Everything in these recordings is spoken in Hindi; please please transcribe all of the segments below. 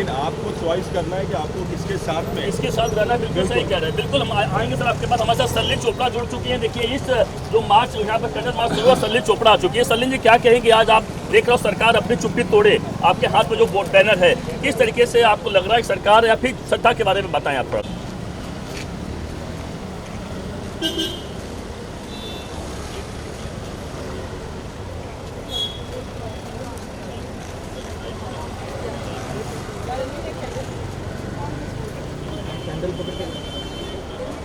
लेकिन आपको चॉइस करना है कि आपको किसके साथ में, इसके साथ रहना। बिल्कुल सही कह रहे हैं। बिल्कुल हम आएंगे सर आपके पास। हमारे साथ सलिल चोपड़ा जुड़ चुकी हैं। देखिए इस जो मार्च यहाँ पर कैंडल मार्च शुरू हुआ, सलिल चोपड़ा आ चुकी है। सलिल जी क्या कहेंगे, आज आप देख रहे हो सरकार अपनी चुप्पी तोड़े, आपके हाथ में जो बैनर है, किस तरीके से आपको लग रहा है सरकार, या फिर श्रद्धा के बारे में बताएं आप थोड़ा।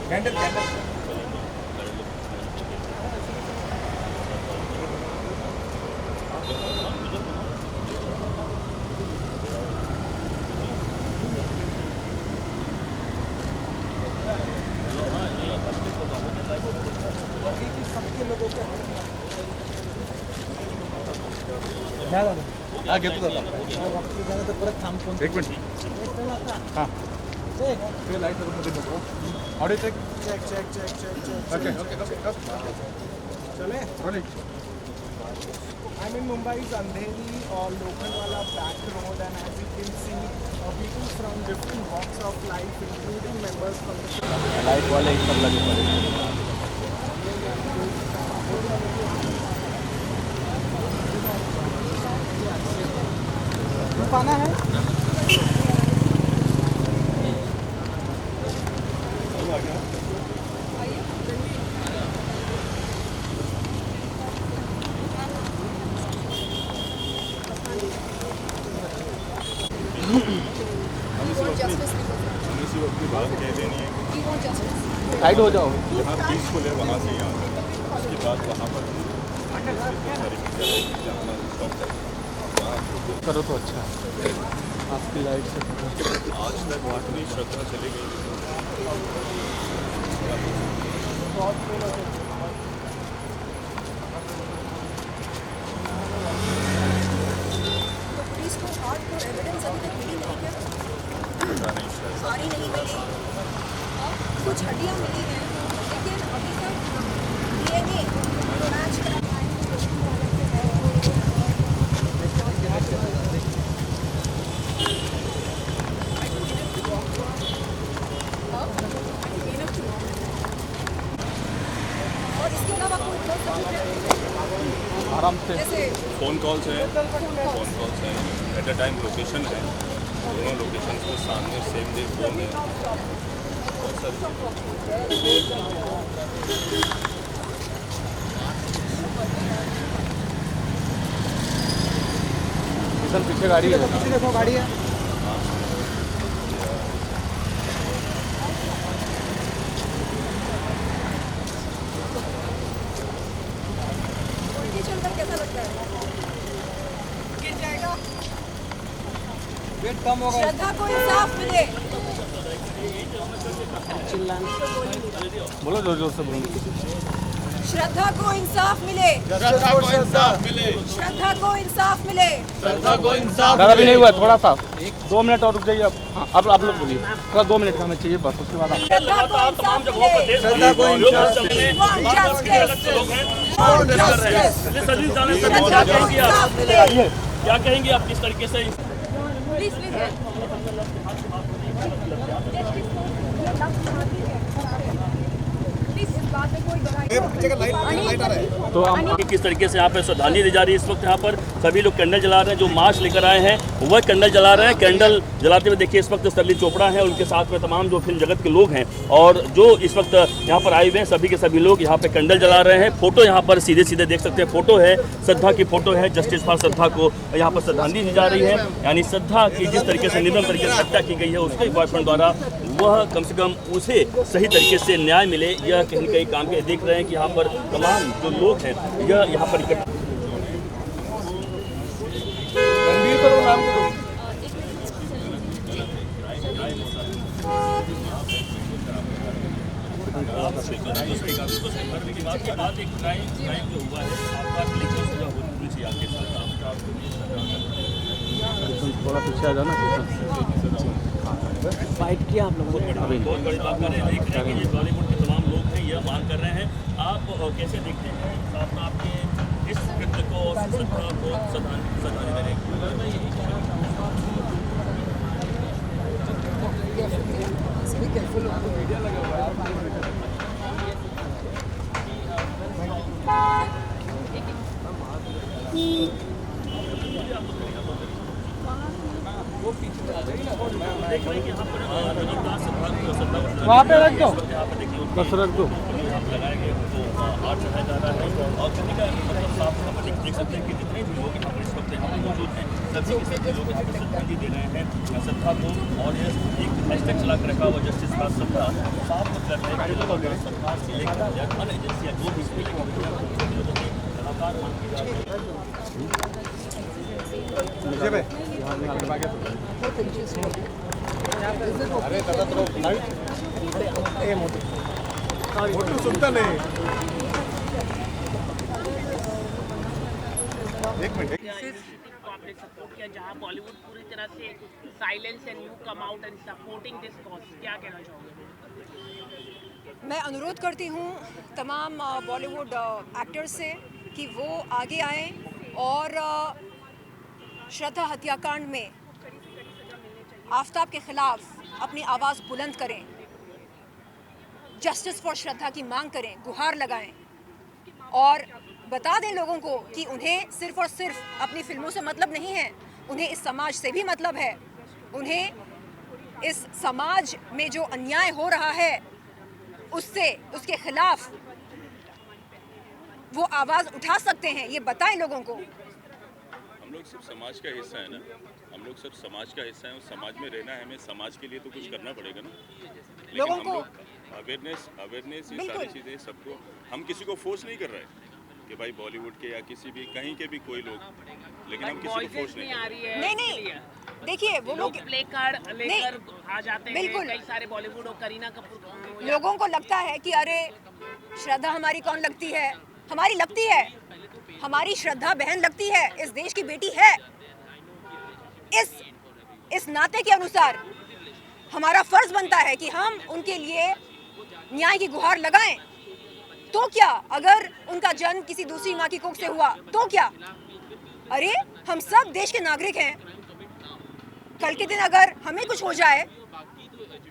कैंडल घेतो दादा एक मिनिट हां ते लाईट मध्ये नको ऑडिओ चेक ओके चले rolling I'm in Mumbai's Andheri or Lokhandwala back road, and as you can see, people from different walks of life, including members from the light वाले सब लगे पड़े पाना है। साइड हो जाओ, जहाँ पीसफुल है वहाँ से यहाँ उसके बाद वहाँ पर करो तो अच्छा आपकी लाइट से। आज तक अपनी श्रद्धा चली गई। पुलिस को हार्डकोर एविडेंस अभी तक मिली नहीं क्या? सारी नहीं मिली, कुछ हड्डियाँ मिली हैं, लेकिन अभी तक डीएनए मैच करा। और इसके अलावा कोई आराम से फ़ोन कॉल्स हैं, एट अ टाइम लोकेशन है, दोनों लोकेशन के सामने सेम डे फोन है। पीछे गाड़ी है, पीछे देखो गाड़ी है। कैसा लगता है? गिर जाएगा। वेट कम होगा। श्रद्धा को इंसाफ मिले। बोलो जोर जोर से बोलो। श्रद्धा को इंसाफ मिले। श्रद्धा को इंसाफ मिले। श्रद्धा को इंसाफ मिले। श्रद्धा को इंसाफ। ज़्यादा भी नहीं हुआ, थोड़ा सा 2 मिनट और रुक जाइए। अब आप लोग बोलिए, थोड़ा 2 मिनट का हमें चाहिए बस, उसके बाद श्रद्धा को इंसाफ मिले। श्रद्धा को इंसाफ मिले। क्या कहेंगे आप किस तरीके से? तो हम किस तरीके से यहाँ पर श्रद्धांजलि दी जा रही है। इस वक्त यहाँ पर सभी लोग कैंडल जला रहे हैं, जो मार्च लेकर आए हैं वह कैंडल जला रहे हैं। कैंडल जलाते हुए देखिए इस वक्त सलिल चोपड़ा हैं, उनके साथ में तमाम जो फिल्म जगत के लोग हैं और जो इस वक्त यहाँ पर आए हुए हैं, सभी के सभी लोग यहाँ पे कैंडल जला रहे हैं। फोटो यहाँ पर सीधे सीधे देख सकते हैं, फोटो है श्रद्धा की, फोटो है जस्टिस फॉर श्रद्धा को यहाँ पर श्रद्धांजलि दी जा रही है। यानी श्रद्धा की जिस तरीके से निर्मम तरीके से हत्या की गई है उसके बॉयफ्रेंड द्वारा, वह कम से कम उसे सही तरीके से न्याय मिले, यह कहीं न कहीं काम के देख रहे हैं कि यहाँ पर तमाम जो लोग हैं यह यहाँ पर इकट्ठा। थोड़ा पीछे आ जाना। फाइट किया आप लोगों ने? बहुत बड़ी बात कर रहे हैं, देख रहे हैं कि बॉलीवुड के तमाम लोग हैं यह मांग कर रहे हैं। आप कैसे देखते हैं साथ आपके इस कृत्य को, श्रद्धा को श्रद्धांजलि देने? वहाँ पे रख दो, बस रख दो। लगाए गए तो आर्ट चढ़ाया जा रहा है और सभी का मतलब साफ साफ देख सकते हैं कि जितने भी लोग यहाँ पर इस वक्त यहाँ पर मौजूद हैं सभी के सभी लोग यहाँ पर श्रद्धांजलि दे रहे हैं श्रद्धा को। और ये एक हैशटैग चला कर रखा हुआ जस्टिस फॉर श्रद्धा, साफ मतलब है कि लगातार सरकार से लेकर अन्य एजेंसियाँ जो भी इसमें लगी हुई हैं लोगों की लगातार मांग की जा रही है। अरे दादा तो मोटू सुनता नहीं। एक मिनट को आपने सपोर्ट किया जहां बॉलीवुड पूरी तरह से silence and you come out and supporting this cause, क्या कहना चाहोगे? मैं अनुरोध करती हूँ तमाम बॉलीवुड एक्टर्स से कि वो आगे आएं और श्रद्धा हत्याकांड में आफ्ताब के खिलाफ अपनी आवाज़ बुलंद करें, जस्टिस फॉर श्रद्धा की मांग करें, गुहार लगाएं और बता दें लोगों को कि उन्हें सिर्फ और सिर्फ अपनी फिल्मों से मतलब नहीं है, उन्हें इस समाज से भी मतलब है। उन्हें इस समाज में जो अन्याय हो रहा है उससे, उसके खिलाफ वो आवाज़ उठा सकते हैं, ये बताएं लोगों को। हम लोग सब समाज का हिस्सा है ना, हम लोग सब समाज का हिस्सा है और समाज में रहना है, हमें समाज के लिए तो कुछ करना पड़ेगा ना। लेकिन लोगों हम को लोग अवेयरनेस ये सारी चीज़ें सबको, हम किसी को फोर्स नहीं कर रहे हैं कि भाई बॉलीवुड के या किसी भी कहीं के भी कोई लोग, लेकिन हम किसी को फोर्स नहीं कर आ रहे। रही है नहीं देखिए वो लोग प्ले कार्ड लेकर आ जाते हैं बिल्कुल। कई सारे बॉलीवुड और करीना कपूर लोगों को लगता है कि अरे श्रद्धा हमारी कौन लगती है, हमारी लगती है, हमारी श्रद्धा बहन लगती है, इस देश की बेटी है। इस नाते के अनुसार हमारा फर्ज बनता है कि हम उनके लिए न्याय की गुहार लगाएं। तो क्या अगर उनका जन्म किसी दूसरी माँ की कोख से हुआ तो क्या? अरे हम सब देश के नागरिक हैं, कल के दिन अगर हमें कुछ हो जाए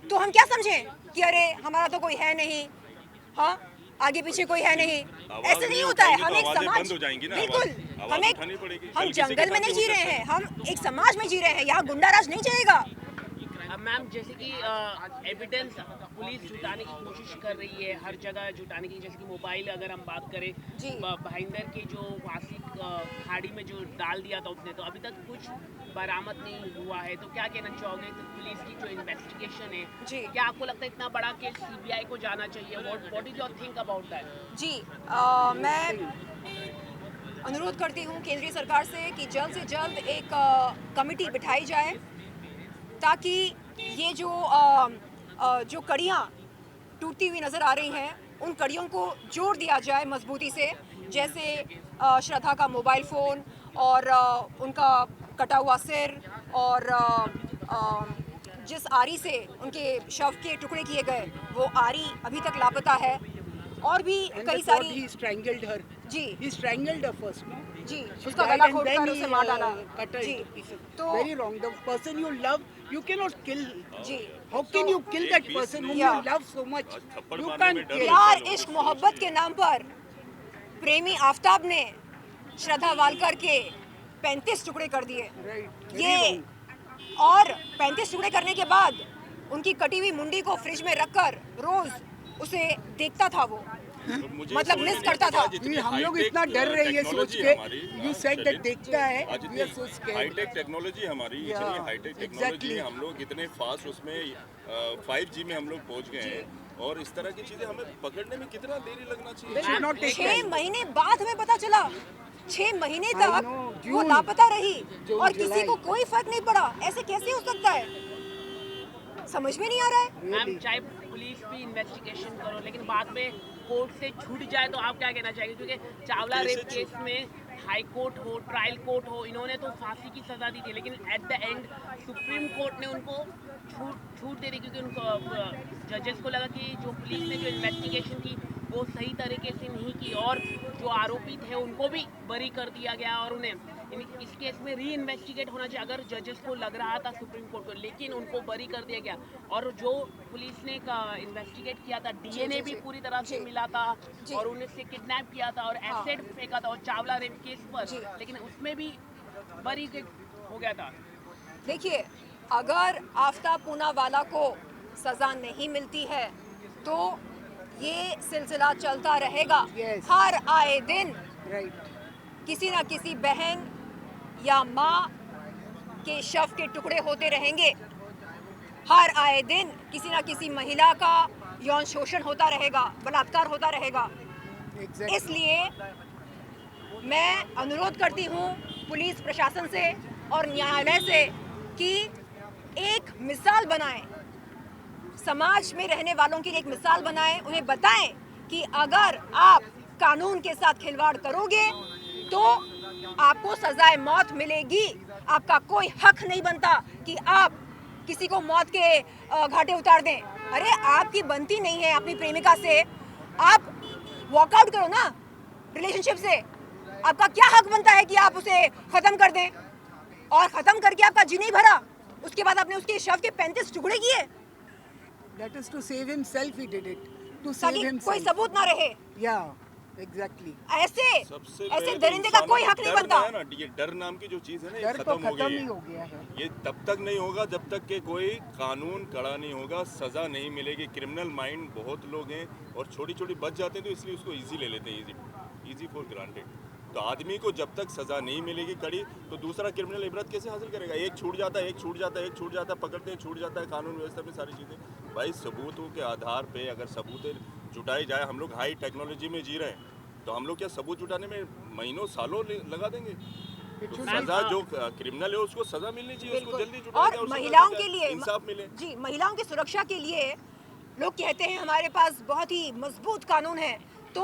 तो हम क्या समझें कि अरे हमारा तो कोई है नहीं, हाँ आगे पीछे कोई है नहीं। ऐसे नहीं होता है। हम एक समाज, बिल्कुल हम जंगल में नहीं जी रहे हैं, हम एक समाज में जी रहे हैं, यहाँ गुंडाराज नहीं चलेगा। मैम जैसे कि एविडेंस पुलिस जुटाने की कोशिश कर रही है, हर जगह जुटाने की, जैसे कि मोबाइल अगर हम बात करें भाईंदर के जो वासी खाड़ी में जो डाल दिया था उसने, तो अभी तक कुछ बरामद नहीं हुआ है, तो क्या कहना चाहोगे? तो पुलिस की जो इन्वेस्टिगेशन है, क्या आपको लगता है इतना बड़ा केस CBI को जाना चाहिए? What is your think about that? जी मैं अनुरोध करती हूँ केंद्रीय सरकार से कि जल्द से जल्द एक कमेटी बिठाई जाए ताकि ये जो कड़ियाँ टूटती हुई नज़र आ रही हैं उन कड़ियों को जोड़ दिया जाए मजबूती से। जैसे श्रद्धा का मोबाइल फ़ोन और उनका कटा हुआ सिर और जिस आरी से उनके शव के टुकड़े किए गए वो आरी अभी तक लापता है। और भी कई सारी he strangled her. Ji He strangled her first. Ji She उसका died गला and घोट then कर he, उसे मार डाला। cut her जी into pieces. तो Very wrong. The person you love, you cannot kill. Ji How can you kill that person whom Yeah. you love so much? थप्पड़ You मारने can't में डर kill. प्यार इश्क मोहब्बत के नाम पर प्रेमी आफ्ताब ने श्रद्धा वालकर के 35 टुकड़े कर दिए। Right. Very ये wrong. और 35 टुकड़े करने के बाद उनकी कटी हुई मुंडी को फ्रिज में रखकर रोज उसे देखता था वो, मतलब मिस करता था। हम लोग इतना डर रहे हैं सोच के। You said that देखता है। आज We are so scared. Hi tech technology हमारी, इतनी हाईटेक टेक्नोलॉजी, हम लोग इतने फास्ट उसमें 5G में हम लोग पहुंच गए हैं और इस तरह की चीजें हमें पकड़ने में कितना देरी लगना चाहिए? Should not take 6 time. महीने बाद हमें पता चला, 6 महीने तक know, वो June, लापता रही June, और किसी July. को कोई फर्क नहीं पड़ा। ऐसे कैसे हो सकता है, समझ में नहीं आ रहा है। मैम चाहे पुलिस भी इन्वेस्टिगेशन करो लेकिन बाद में कोर्ट से छूट जाए तो आप क्या कहना चाहेंगे? क्योंकि चावला रेप केस में हाई कोर्ट हो, ट्रायल कोर्ट हो, इन्होंने तो फांसी की सज़ा दी थी लेकिन at the end supreme court ने उनको छूट दे दी क्योंकि उनको जजेस को लगा कि जो पुलिस ने जो इन्वेस्टिगेशन की वो सही तरीके से नहीं की और जो आरोपी थे उनको भी बरी कर दिया गया और उन्हें इस केस में री इन्वेस्टिगेट होना चाहिए अगर जजेस को लग रहा था सुप्रीम कोर्ट को, लेकिन उनको बरी कर दिया गया। और जो पुलिस ने इन्वेस्टिगेट किया था, डीएनए भी पूरी तरह से मिला था और उन्हें से किडनैप किया था और एसिड फेंका था और चावला रेप केस पर, लेकिन उसमें भी बरी हो गया था। देखिए, अगर आफ्ताब पूनावाला को सजा नहीं मिलती है तो ये सिलसिला चलता रहेगा। Yes. हर आए दिन Right. किसी ना किसी बहन या माँ के शव के टुकड़े होते रहेंगे। हर आए दिन किसी ना किसी महिला का यौन शोषण होता रहेगा, बलात्कार होता रहेगा। Exactly. इसलिए मैं अनुरोध करती हूँ पुलिस प्रशासन से और न्यायालय से कि एक मिसाल बनाएं, समाज में रहने वालों के लिए एक मिसाल बनाएं, उन्हें बताएं कि अगर आप कानून के साथ खिलवाड़ करोगे तो आपको सजाए मौत मिलेगी। आपका कोई हक नहीं बनता कि आप किसी को मौत के घाटे उतार दें। अरे आपकी बनती नहीं है अपनी प्रेमिका से, आप वॉकआउट करो ना रिलेशनशिप से। आपका क्या हक बनता है कि आप उसे खत्म कर दें? और खत्म करके आपका जी नहीं भरा, उसके बाद आपने उसके शव के 35 टुकड़े किए That is to save himself. He did it. To save ताकि कोई himself. सबूत ना रहे। Yeah. Exactly. ऐसे सबसे ऐसे पहले दरिंदे का इंसानों कोई में हक नहीं डर बनता। है ना, ये डर नाम की जो चीज है ना, ये डर तो खत्म हो खत्म गई ही हो है। गया है। ये तब तक नहीं होगा जब तक कि कोई कानून कड़ा नहीं होगा, सजा नहीं मिलेगी। क्रिमिनल माइंड बहुत लोग हैं और छोटी छोटी बच जाते हैं तो इसलिए उसको इजी ले लेते हैं, इजी फॉर ग्रांटेड। तो आदमी को जब तक सजा नहीं मिलेगी कड़ी तो दूसरा क्रिमिनल इबरत कैसे हासिल करेगा? एक छूट जाता है, एक छूट जाता है, एक छूट जाता है, पकड़ते हैं, छूट जाता है। कानून व्यवस्था में सारी चीज़ें भाई सबूतों के आधार पे अगर सबूत जुटाई जाए, हम लोग हाई टेक्नोलॉजी में जी रहे हैं तो हम लोग क्या सबूत जुटाने में महीनों सालों लगा देंगे? तो सजा जो क्रिमिनल है उसको सजा मिलनी चाहिए, उसको जल्दी जुटाया जाए, और उसको महिलाओं जल्दी के लिए इंसाफ मिले। जी, महिलाओं की सुरक्षा के लिए लोग कहते हैं हमारे पास बहुत ही मजबूत कानून है, तो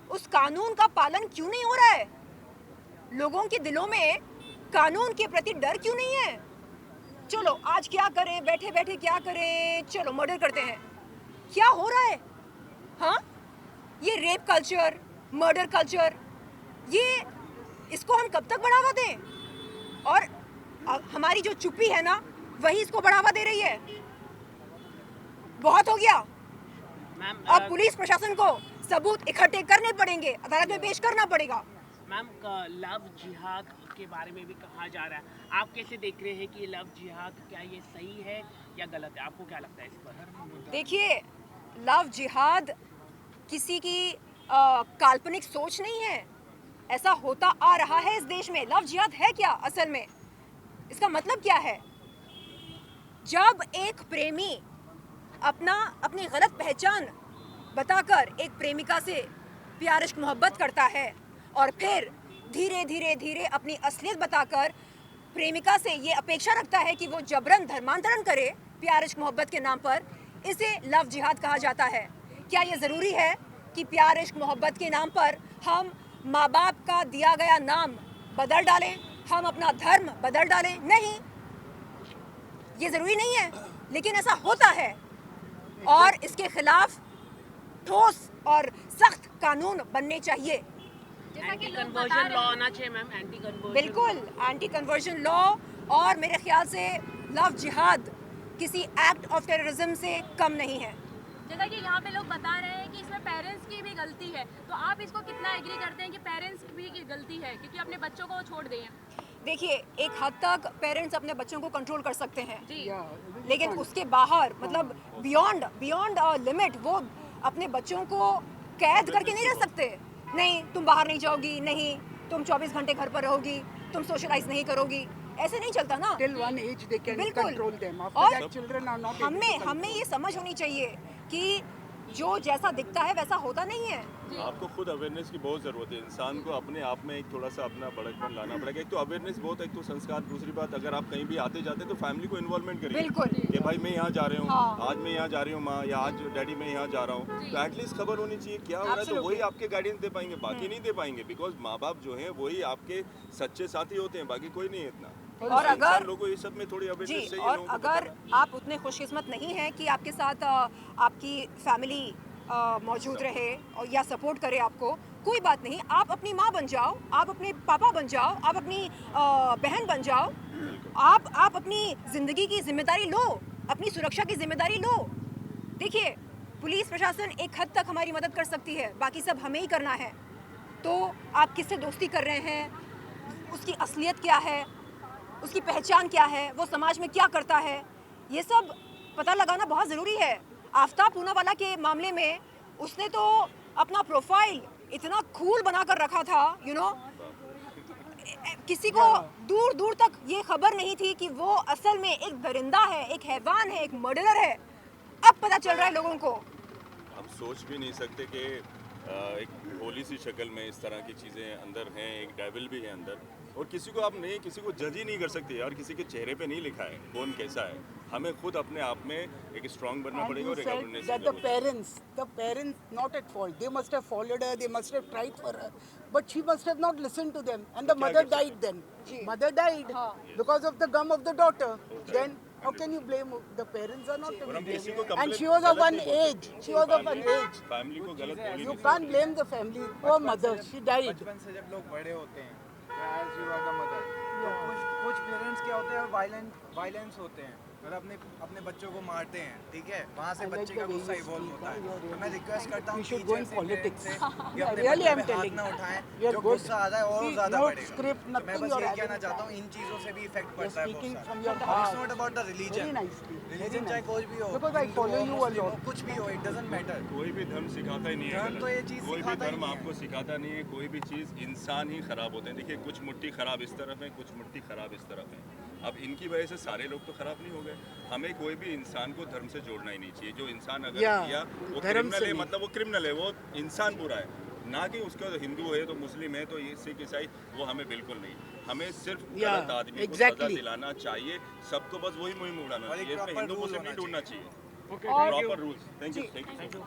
उस कानून का पालन क्यों नहीं हो रहा है? लोगों के दिलों में कानून के प्रति डर क्यों नहीं है? चलो आज क्या करें, बैठे बैठे क्या करें, चलो मर्डर करते हैं। क्या हो रहा है? हाँ, ये रेप कल्चर, मर्डर कल्चर, ये इसको हम कब तक बढ़ावा दें? और हमारी जो चुप्पी है ना, वही इसको बढ़ावा दे रही है। बहुत हो गया। मैम अब पुलिस प्रशासन को सबूत इकट्ठे करने पड़ेंगे, अदालत में पेश करना पड़ेगा। मैम लव जिहाद के बारे में भी कहा जा रहा है, आप कैसे देख रहे हैं कि ये लव जिहाद क्या ये सही है या गलत है? आपको क्या लगता है इस पर? देखिए, लव जिहाद किसी की काल्पनिक सोच नहीं है, ऐसा होता आ रहा है इस देश में। लव जिहाद है क्या असल में? इसका मतलब क्या है? जब एक प्रेमी अपनी गलत पहचान बताकर एक प्रेमिका से प्यार इश्क मोहब्बत करता है और फिर धीरे धीरे धीरे अपनी असलियत बताकर प्रेमिका से ये अपेक्षा रखता है कि वो जबरन धर्मांतरण करे प्यार इश्क मोहब्बत के नाम पर, इसे लव जिहाद कहा जाता है। क्या ये ज़रूरी है कि प्यार इश्क मोहब्बत के नाम पर हम माँ बाप का दिया गया नाम बदल डालें, हम अपना धर्म बदल डालें? नहीं, ये ज़रूरी नहीं है, लेकिन ऐसा होता है और इसके खिलाफ ठोस और सख्त कानून बनने चाहिए। एंटी कन्वर्जन लॉ आना चाहिए मैम, एंटी कन्वर्जन। बिल्कुल, एंटी कन्वर्जन लॉ, और मेरे ख्याल से लव जिहाद किसी एक्ट ऑफ टेररिज्म से कम नहीं है। जैसा कि यहाँ पे लोग बता रहे हैं कि इसमें पेरेंट्स की भी गलती है, तो आप इसको कितना एग्री करते हैं कि पेरेंट्स भी की गलती है क्योंकि अपने बच्चों को वो छोड़ दिए हैं? देखिए, एक हद तक पेरेंट्स अपने बच्चों को कंट्रोल कर सकते हैं, जी। लेकिन उसके बाहर मतलब बियॉन्ड लिमिट वो अपने बच्चों को कैद करके नहीं रह सकते। नहीं, तुम बाहर नहीं जाओगी, नहीं तुम 24 घंटे घर पर रहोगी, तुम सोशलाइज नहीं करोगी, ऐसे नहीं चलता ना। Till one age they can बिल्कुल। control them. और After that children are not able to control. हमें ये समझ होनी चाहिए कि जो जैसा दिखता है वैसा होता नहीं है। आपको खुद अवेयरनेस की बहुत ज़रूरत है। इंसान को अपने आप में एक थोड़ा सा अपना बड़कपन लाना पड़ेगा। एक तो अवेयरनेस बहुत, एक तो संस्कार, दूसरी बात अगर आप कहीं भी आते जाते तो फैमिली को इन्वॉल्वमेंट करिए। बिल्कुल। कि भाई मैं यहाँ जा रहा हूँ, हाँ। आज मैं यहाँ जा रही हूँ माँ, या आज डैडी मैं यहाँ जा रहा हूँ, तो एटलीस्ट खबर होनी चाहिए क्या हो रहा है, तो वही आपके गाइडेंस दे पाएंगे, बाकी नहीं दे पाएंगे। बिकॉज माँ बाप जो हैं वही आपके सच्चे साथी होते हैं, बाकी कोई नहीं है इतना। और अगर लोगों को इस सब में थोड़ी अवेयरनेस जी, चाहिए। और लोगों को अगर आप उतने खुशकिस्मत नहीं हैं कि आपके साथ आपकी फैमिली मौजूद रहे और या सपोर्ट करे आपको, कोई बात नहीं, आप अपनी माँ बन जाओ, आप अपने पापा बन जाओ, आप अपनी बहन बन जाओ, आप अपनी ज़िंदगी की जिम्मेदारी लो, अपनी सुरक्षा की जिम्मेदारी लो। देखिए, पुलिस प्रशासन एक हद तक हमारी मदद कर सकती है, बाकी सब हमें ही करना है। तो आप किससे दोस्ती कर रहे हैं, उसकी असलियत क्या है, उसकी पहचान क्या है, वो समाज में क्या करता है, ये सब पता लगाना बहुत ज़रूरी है। आफ्ताब पूनावाला के मामले में उसने तो अपना प्रोफाइल इतना कूल बना कर रखा था, किसी को दूर दूर तक ये खबर नहीं थी कि वो असल में एक दरिंदा है, एक हैवान है, एक मर्डरर है। अब पता चल रहा है लोगों को। हम सोच भी नहीं सकते कि एक भोली सी शक्ल में इस तरह की चीज़ें अंदर हैं, एक डेविल भी है अंदर, और किसी को आप नहीं, किसी को जज ही नहीं कर सकते यार, किसी के चेहरे पे नहीं लिखा है कौन कैसा है। हमें खुद अपने आप में एक स्ट्रांग बनना पड़ेगा और एक awareness that the parents not at fault. They must have followed her, they must have tried for her, but she must have not listened to them, and the mother died then. Mother died because of the gum of the daughter. Then how can you blame the parents? Are not to be blamed. And she was of one age. She was of one age. Family को गलत बोली You can't blame the family. Poor mother, she died. बचपन से जब लोग बड़े होते हैं, as you are the mother, तो कुछ पेरेंट्स क्या होते हैं, वायलेंस होते हैं, मतलब अपने बच्चों को मारते हैं, ठीक है, वहाँ से बच्चे का गुस्सा इवॉल्व होता है। तो मैं रिक्वेस्ट करता हूँ कि जैसे पेरेंट्स से कि अपने Really, I'm बच्चों पे हाथ telling ना you. उठाएं, You're जो good. गुस्सा आता है और See, ज़्यादा no बढ़ेगा। script, तो मैं nothing बस you're ये adding. कहना चाहता हूँ, इन चीज़ों से भी इफेक्ट You're पड़ता है speaking बहुत from सारा। your It's heart. not about the religion. Very nicely. Very Religion चाहे nice. कोई भी हो, Because I हिंदू follow हो, you a मुस्लिम हो, lot. कुछ भी हो, it doesn't matter. कोई भी धर्म सिखाता ही नहीं है धर्म तो ये चीज़ कोई भी सिखाता ही धर्म नहीं है। आपको सिखाता नहीं है, कोई भी चीज़, इंसान ही खराब होते हैं। देखिए, कुछ मुट्ठी खराब इस तरफ है, कुछ मुट्ठी खराब इस तरफ है। अब इनकी वजह से सारे लोग तो खराब नहीं हो गए। हमें कोई भी इंसान को धर्म से जोड़ना ही नहीं चाहिए। जो इंसान अगर किया वो क्रिमिनल है, मतलब वो क्रिमिनल है, वो इंसान बुरा है, ना कि उसका हिंदू है तो मुस्लिम है तो ये सिख ईसाई, वो हमें बिल्कुल नहीं। हमें सिर्फ गलत आदमी को सजा दिलाना चाहिए, सबको बस वही मुहिम उड़ाना चाहिए। इसमें हिंदू मुस्लिम नहीं ढूंढना चाहिए। Proper rules. Thank you.